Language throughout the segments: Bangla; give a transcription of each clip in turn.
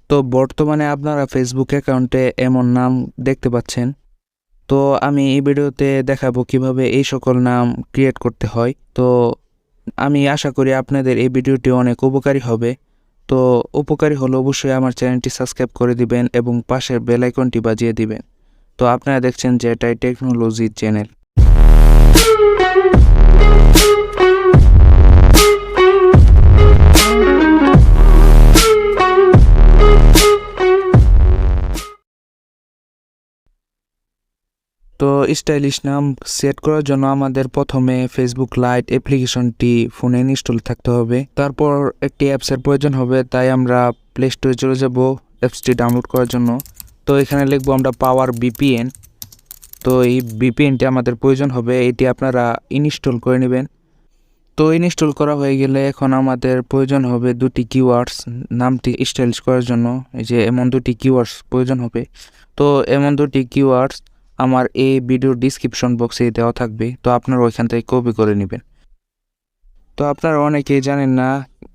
তো বর্তমানে আপনারা ফেসবুক অ্যাকাউন্টে এমন নাম দেখতে পাচ্ছেন। তো আমি এই ভিডিওতে দেখাবো কিভাবে এই সকল নাম ক্রিয়েট করতে হয়। তো আমি আশা করি আপনাদের এই ভিডিওটি অনেক উপকারী হবে। তো উপকারী হলে অবশ্যই আমার চ্যানেলটি সাবস্ক্রাইব করে দিবেন এবং পাশের বেল আইকনটি বাজিয়ে দিবেন। তো আপনারা দেখছেন যে এটাই টেকনোলজি চ্যানেল। তো স্টাইলিশ নাম সেট করার জন্য আমাদের প্রথমে ফেসবুক লাইট অ্যাপ্লিকেশনটি ফোনে ইনস্টল থাকতে হবে। তারপর একটি অ্যাপসের প্রয়োজন হবে, তাই আমরা প্লে স্টোরে চলে যাব অ্যাপসটি ডাউনলোড করার জন্য। তো এখানে লিখবো আমরা পাওয়ার ভিপিএন। তো এই ভিপিএনটি আমাদের প্রয়োজন হবে, এটি আপনারা ইনস্টল করে নেবেন। তো ইনস্টল করা হয়ে গেলে এখন আমাদের প্রয়োজন হবে দুটি কিওয়ার্ডস নামটি স্টাইলিশ করার জন্য। এই যে এমন দুটি কিওয়ার্ডস প্রয়োজন হবে। তো এমন দুটি কিওয়ার্ডস আমার এই ভিডিওর ডিসক্রিপশন বক্সে দেওয়া থাকবে, তো আপনারা ওইখান থেকে কপি করে নেবেন। তো আপনারা অনেকেই জানেন না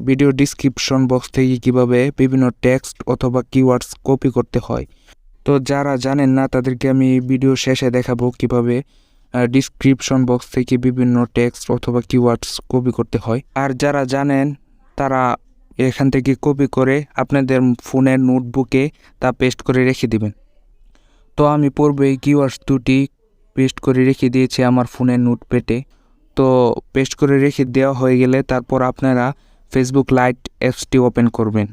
ভিডিও ডিসক্রিপশন বক্স থেকে কিভাবে বিভিন্ন টেক্সট অথবা কিওয়ার্ডস কপি করতে হয়। তো যারা জানেন না তাদেরকে আমি ভিডিও শেষে দেখাবো কিভাবে ডিসক্রিপশন বক্স থেকে বিভিন্ন টেক্সট অথবা কিওয়ার্ডস কপি করতে হয়। আর যারা জানেন তারা এখান থেকে কপি করে আপনাদের ফোনের নোটবুকে তা পেস্ট করে রেখে দিবেন। তো আমি পূর্বে এই কিওয়ার্ডস দুটি পেস্ট করে রেখে দিয়েছি আমার ফোনের নোটপ্যাডে। তো পেস্ট করে রেখে দেওয়া হয়ে গেলে তারপর আপনারা ফেসবুক লাইট অ্যাপসটি ওপেন করবেন।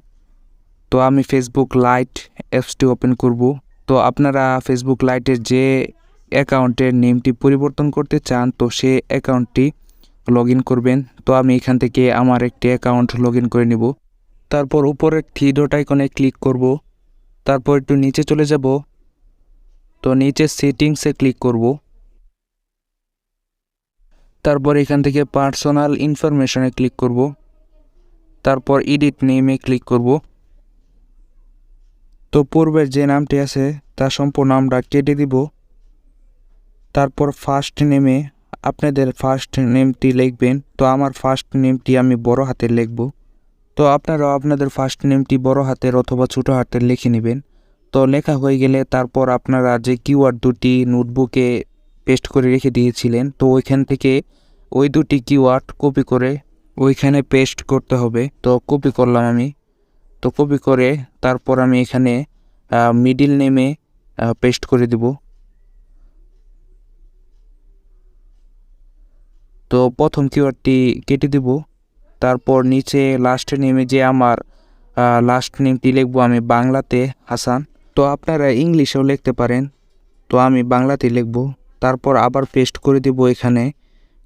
তো আমি ফেসবুক লাইট অ্যাপসটি ওপেন করব। তো আপনারা ফেসবুক লাইটের যে অ্যাকাউন্টের নেমটি পরিবর্তন করতে চান তো সেই অ্যাকাউন্টটি লগ ইন করবেন। তো আমি এখান থেকে আমার একটি অ্যাকাউন্ট লগ ইন করে নিব। তারপর উপরের থ্রি ডট আইকনে ক্লিক করব। তারপর একটু নিচে চলে যাব। তো নিচে সেটিংসে ক্লিক করব। তারপর এখান থেকে পার্সোনাল ইনফরমেশনে ক্লিক করব। তারপর এডিট নেমে ক্লিক করব। তো পূর্বের যে নামটি আছে তার সম্পূর্ণ আমরা কেটে দিব। তারপর ফার্স্ট নেমে আপনাদের ফার্স্ট নেমটি লিখবেন। তো আমার ফার্স্ট নেমটি আমি বড় হাতের লিখব। তো আপনারাও আপনাদের ফার্স্ট নেমটি বড় হাতের অথবা ছোট হাতের লিখে নেবেন। তো লেখা হয়ে গেলে তারপর আপনারা যে কিওয়ার্ড দুটি নোটবুকে পেস্ট করে রেখে দিয়েছিলেন তো ওইখান থেকে ওই দুটি কিওয়ার্ড কপি করে ওইখানে পেস্ট করতে হবে। তো কপি করলাম আমি। তো কপি করে তারপর আমি এখানে মিডিল নেমে পেস্ট করে দিব। তো প্রথম কিওয়ার্ডটি কেটে দিব। তারপর নিচে লাস্ট নেমে যে আমার লাস্ট নেমটি লিখবো আমি বাংলাতে হাসান। তো আপনারা ইংলিশেও লিখতে পারেন, তো আমি বাংলাতে লিখব। তারপর আবার পেস্ট করে দিব এখানে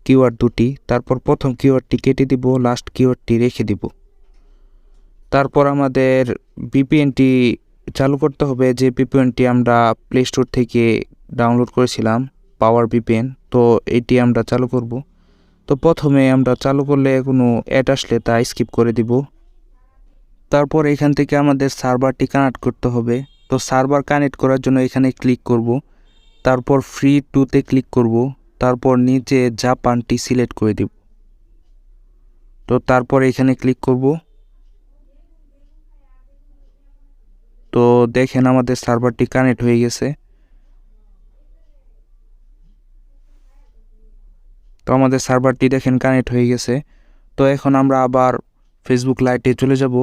কিওয়ার্ড দুটি। তারপর প্রথম কিওয়ার্ডটি কেটে দিব, লাস্ট কিওয়ার্ডটি রেখে দিব। তারপর আমাদের ভিপিএনটি চালু করতে হবে, যে ভিপিএনটি আমরা প্লে স্টোর থেকে ডাউনলোড করেছিলাম পাওয়ার ভিপিএন। তো এটি আমরা চালু করব। তো প্রথমে আমরা চালু করলে কোনো অ্যাড আসলে তা স্কিপ করে দিব। তারপর এখান থেকে আমাদের সার্ভারটি কানেক্ট করতে হবে। তো সার্ভার কানেক্ট করার জন্য এখানে ক্লিক করব। তারপর ফ্রি টুতে ক্লিক করব। তারপর নিচে জাপানটি সিলেক্ট করে দিব। তো তারপর এখানে ক্লিক করব। তো দেখেন আমাদের সার্ভারটি কানেক্ট হয়ে গেছে। তো আমাদের সার্ভারটি দেখেন কানেক্ট হয়ে গেছে। তো এখন আমরা আবার ফেসবুক লাইটে চলে যাব।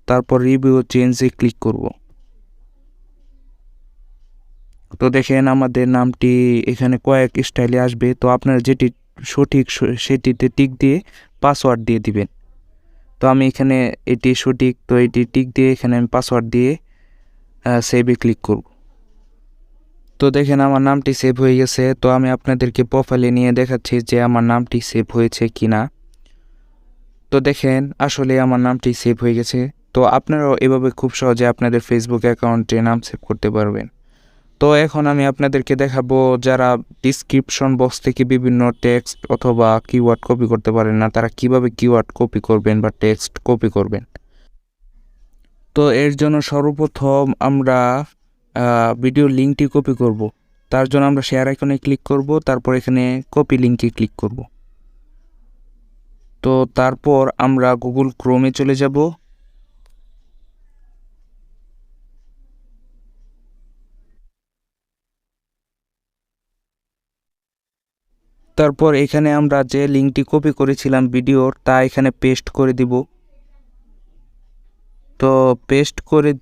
তারপর রিভিউ চেঞ্জে ক্লিক করব। তো দেখেন আমাদের নামটি এখানে কয়েক স্টাইলে আসবে। তো আপনারা যেটি সঠিক সেটিতে টিক দিয়ে পাসওয়ার্ড দিয়ে দিবেন। তো আমি এখানে এটি সঠিক, তো এটি টিক দিয়ে এখানে আমি পাসওয়ার্ড দিয়ে সেভে ক্লিক করব। তো দেখেন আমার নামটি সেভ হয়ে গেছে। তো আমি আপনাদেরকে প্রোফাইলে নিয়ে দেখাচ্ছি যে আমার নামটি সেভ হয়েছে কিনা। তো দেখেন আসলে আমার নামটি সেভ হয়ে গেছে। তো আপনারাও এভাবে খুব সহজে আপনাদের ফেসবুক অ্যাকাউন্টে নাম সেভ করতে পারবেন। তো এখন আমি আপনাদেরকে দেখাবো যারা ডিসক্রিপশন বক্স থেকে বিভিন্ন টেক্সট অথবা কিওয়ার্ড কপি করতে পারেন না তারা কিভাবে কিওয়ার্ড কপি করবেন বা টেক্সট কপি করবেন। তো এর জন্য সর্বপ্রথম আমরা ভিডিও লিঙ্কটি কপি করব। তার জন্য আমরা শেয়ার আইকনে ক্লিক করব। তারপর এখানে কপি লিঙ্কে ক্লিক করব। তো তারপর আমরা গুগল ক্রোমে চলে যাব। তারপর এখানে আমরা যে লিঙ্কটি কপি করেছিলাম ভিডিওর তা এখানে পেস্ট করে দিব। তো পেস্ট করে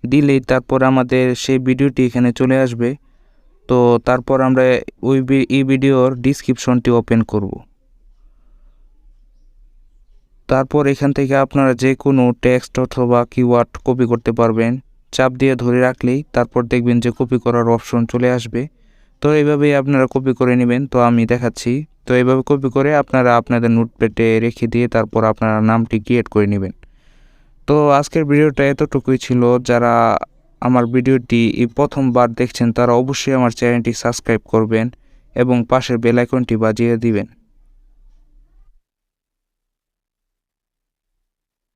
দিলেই তারপর আমাদের সেই ভিডিওটি এখানে চলে আসবে। তো তারপর আমরা এই ভিডিওর ডিসক্রিপশনটি ওপেন করব। তারপর এখান থেকে আপনারা যে কোনো টেক্সট অথবা কিওয়ার্ড কপি করতে পারবেন। চাপ দিয়ে ধরে রাখলেই তারপর দেখবেন যে কপি করার অপশন চলে আসবে। তো এইভাবেই আপনারা কপি করে নেবেন। তো আমি দেখাচ্ছি। তো এইভাবে কপি করে আপনারা আপনাদের নোটপ্যাডে রেখে দিয়ে তারপর আপনারা নামটি ক্রিয়েট করে নেবেন। তো আজকের ভিডিওটা এতটুকুই ছিল। যারা আমার ভিডিওটি এই প্রথমবার দেখছেন তারা অবশ্যই আমার চ্যানেলটি সাবস্ক্রাইব করবেন এবং পাশের বেল আইকনটি বাজিয়ে দিবেন।